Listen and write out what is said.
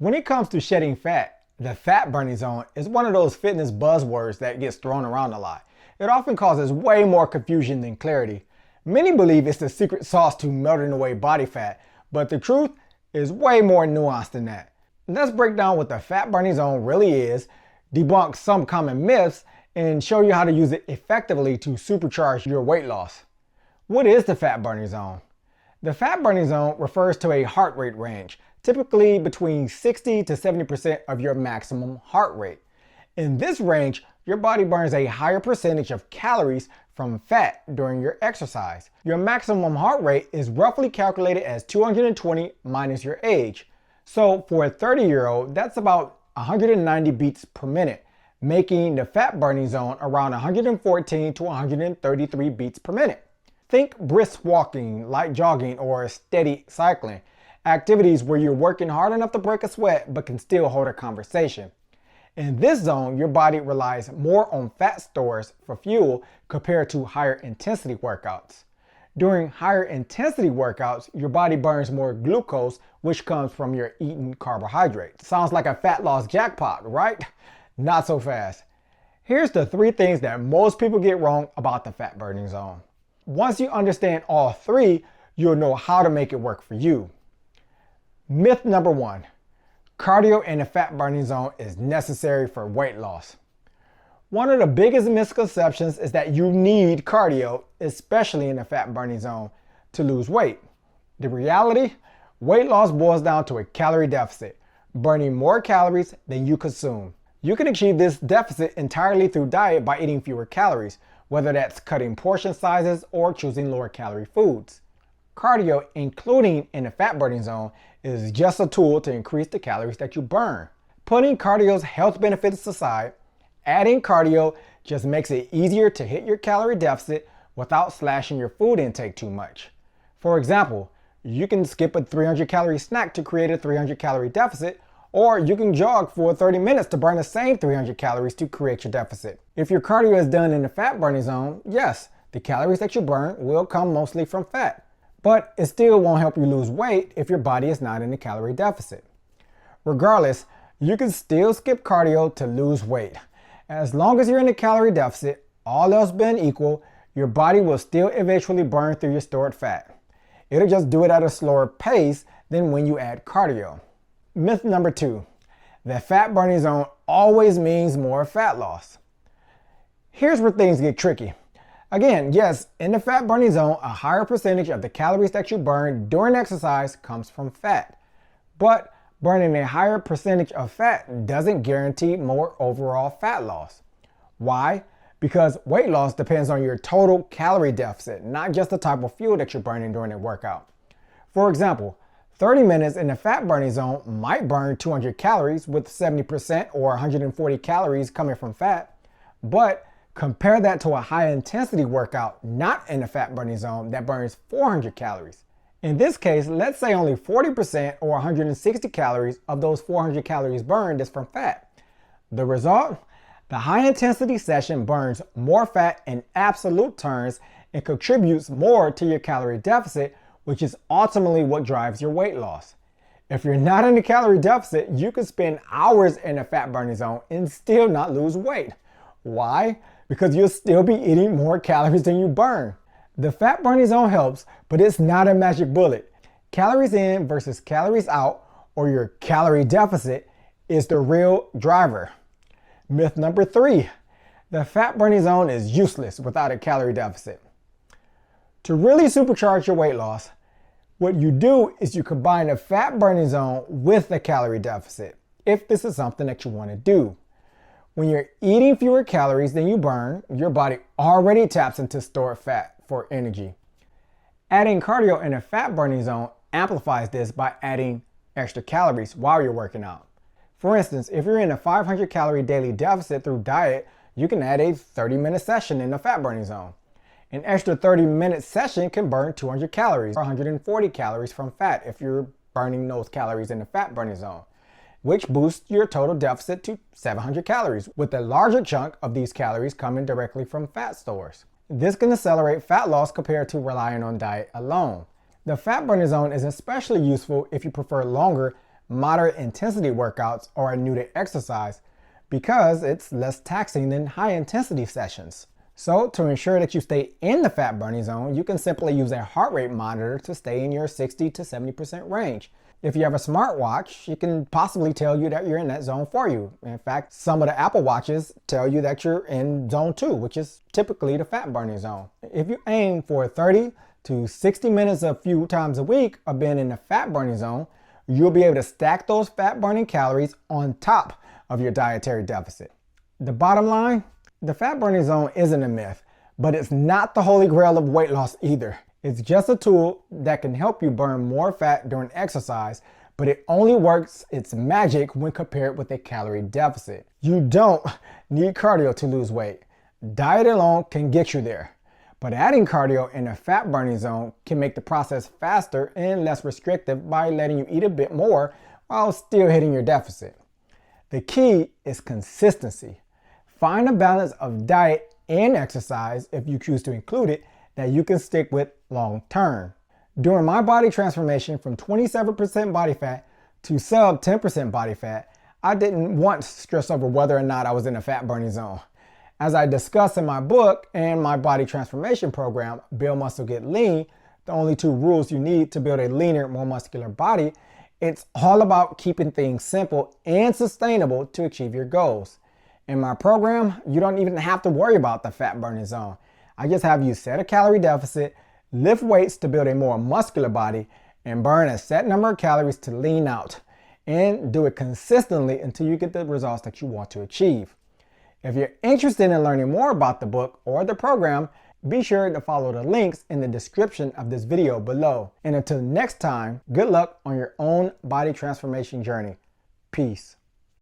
When it comes to shedding fat, the fat burning zone is one of those fitness buzzwords that gets thrown around a lot. It often causes way more confusion than clarity. Many believe it's the secret sauce to melting away body fat, but the truth is way more nuanced than that. Let's break down what the fat burning zone really is, debunk some common myths, and show you how to use it effectively to supercharge your weight loss. What is the fat burning zone? The fat burning zone refers to a heart rate range, typically between 60 to 70% of your maximum heart rate. In this range, your body burns a higher percentage of calories from fat during your exercise. Your maximum heart rate is roughly calculated as 220 minus your age. So for a 30-year-old, that's about 190 beats per minute, making the fat burning zone around 114 to 133 beats per minute. Think brisk walking, light jogging, or steady cycling. Activities where you're working hard enough to break a sweat but can still hold a conversation. In this zone, your body relies more on fat stores for fuel compared to higher intensity workouts. During higher intensity workouts, your body burns more glucose, which comes from your eaten carbohydrates. Sounds like a fat loss jackpot, right? Not so fast. Here's the 3 things that most people get wrong about the fat burning zone. Once you understand all 3, you'll know how to make it work for you. Myth number 1, cardio in the fat burning zone is necessary for weight loss. One of the biggest misconceptions is that you need cardio, especially in the fat burning zone, to lose weight. The reality, weight loss boils down to a calorie deficit, burning more calories than you consume. You can achieve this deficit entirely through diet by eating fewer calories, whether that's cutting portion sizes or choosing lower calorie foods. Cardio, including in the fat burning zone, is just a tool to increase the calories that you burn. Putting cardio's health benefits aside, adding cardio just makes it easier to hit your calorie deficit without slashing your food intake too much. For example, you can skip a 300 calorie snack to create a 300 calorie deficit, or you can jog for 30 minutes to burn the same 300 calories to create your deficit. If your cardio is done in the fat burning zone, yes, the calories that you burn will come mostly from fat. But it still won't help you lose weight if your body is not in a calorie deficit. Regardless, you can still skip cardio to lose weight. As long as you're in a calorie deficit, all else being equal, your body will still eventually burn through your stored fat. It'll just do it at a slower pace than when you add cardio. Myth number 2, the fat burning zone always means more fat loss. Here's where things get tricky. Again, yes, in the fat burning zone, a higher percentage of the calories that you burn during exercise comes from fat. But burning a higher percentage of fat doesn't guarantee more overall fat loss. Why? Because weight loss depends on your total calorie deficit, not just the type of fuel that you're burning during a workout. For example, 30 minutes in the fat burning zone might burn 200 calories with 70% or 140 calories coming from fat, but compare that to a high intensity workout not in the fat burning zone that burns 400 calories. In this case, let's say only 40% or 160 calories of those 400 calories burned is from fat. The result? The high intensity session burns more fat in absolute terms and contributes more to your calorie deficit, which is ultimately what drives your weight loss. If you're not in a calorie deficit, you can spend hours in the fat burning zone and still not lose weight. Why? Because you'll still be eating more calories than you burn. The fat burning zone helps, but it's not a magic bullet. Calories in versus calories out, or your calorie deficit, is the real driver. Myth number 3, the fat burning zone is useless without a calorie deficit. To really supercharge your weight loss, what you do is you combine the fat burning zone with the calorie deficit, if this is something that you want to do. When you're eating fewer calories than you burn, your body already taps into stored fat for energy. Adding cardio in a fat burning zone amplifies this by adding extra calories while you're working out. For instance, if you're in a 500 calorie daily deficit through diet, you can add a 30-minute session in the fat burning zone. An extra 30-minute session can burn 200 calories or 140 calories from fat if you're burning those calories in the fat burning zone, which boosts your total deficit to 700 calories, with a larger chunk of these calories coming directly from fat stores. This can accelerate fat loss compared to relying on diet alone. The fat burning zone is especially useful if you prefer longer, moderate intensity workouts are new to exercise because it's less taxing than high intensity sessions. So to ensure that you stay in the fat burning zone, you can simply use a heart rate monitor to stay in your 60 to 70% range. If you have a smartwatch, it can possibly tell you that you're in that zone for you. In fact, some of the Apple Watches tell you that you're in zone 2, which is typically the fat burning zone. If you aim for 30 to 60 minutes a few times a week of being in the fat burning zone, you'll be able to stack those fat burning calories on top of your dietary deficit. The bottom line, the fat burning zone isn't a myth, but it's not the holy grail of weight loss either. It's just a tool that can help you burn more fat during exercise, but it only works its magic when compared with a calorie deficit. You don't need cardio to lose weight. Diet alone can get you there, but adding cardio in the fat burning zone can make the process faster and less restrictive by letting you eat a bit more while still hitting your deficit. The key is consistency. Find a balance of diet and exercise, if you choose to include it, that you can stick with long term. During my body transformation from 27% body fat to sub 10% body fat, I didn't once stress over whether or not I was in a fat burning zone. As I discuss in my book and my body transformation program, Build Muscle Get Lean, the only 2 rules you need to build a leaner, more muscular body, it's all about keeping things simple and sustainable to achieve your goals. In my program, you don't even have to worry about the fat burning zone. I just have you set a calorie deficit, lift weights to build a more muscular body, and burn a set number of calories to lean out. And do it consistently until you get the results that you want to achieve. If you're interested in learning more about the book or the program, be sure to follow the links in the description of this video below. And until next time, good luck on your own body transformation journey. Peace.